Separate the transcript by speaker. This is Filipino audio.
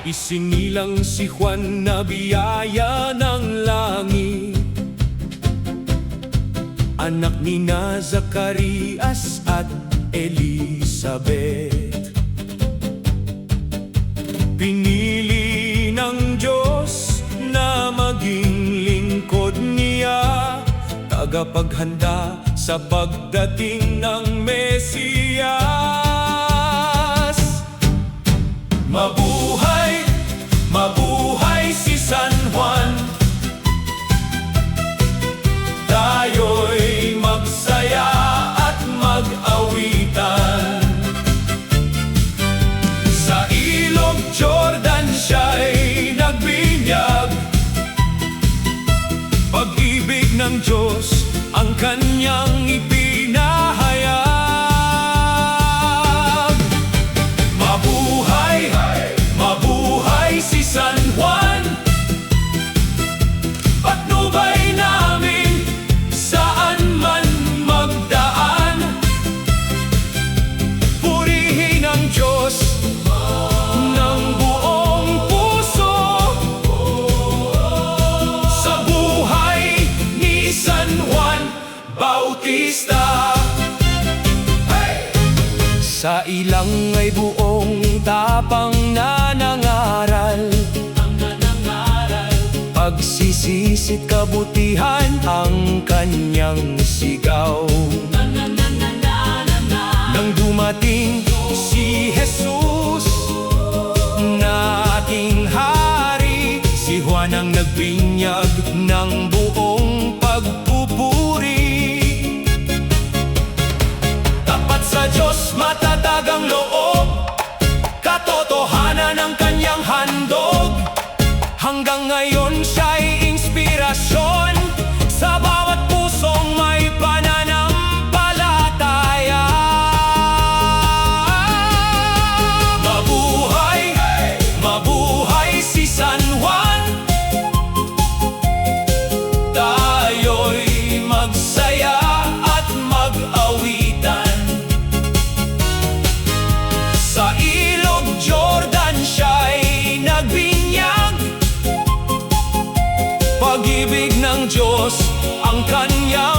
Speaker 1: Isinilang si Juan na biyaya ng langit, anak ni na Zacarias at Elizabeth. Pinili ng Diyos na maging lingkod niya, tagapaghanda sa pagdating ng Mesiyas. Mabuhay, mabuhay si San Juan, tayo'y magsaya at mag-awitan. Sa ilog Jordan siya'y nagbinyag, pag-ibig ng Diyos ang kanyang ipinahayag. Mabuhay, mabuhay si San Juan, patnubay namin saan man magdaan. Purihin ang Diyos ng buong puso sa buhay ni San Juan Bautista. Sa ilang ay buong tapang na nangaral, pagsisisit kabutihan ang kanyang sigaw. Nang dumating si Jesus, nating hari, si Juan ang nagbinyag ng buong pagpupuri. Tapat sa Diyos, matatag ang loob, katotohanan ng kanyang handog. Hanggang ngayon siya'y inspirasyon sa bawat pusong may pananampalataya. Mabuhay, mabuhay si San Juan, tayo'y magsaya at mag-awitan. Sa ilog Jordan siya'y nagbinyag, pag-ibig ng Diyos ang kanyang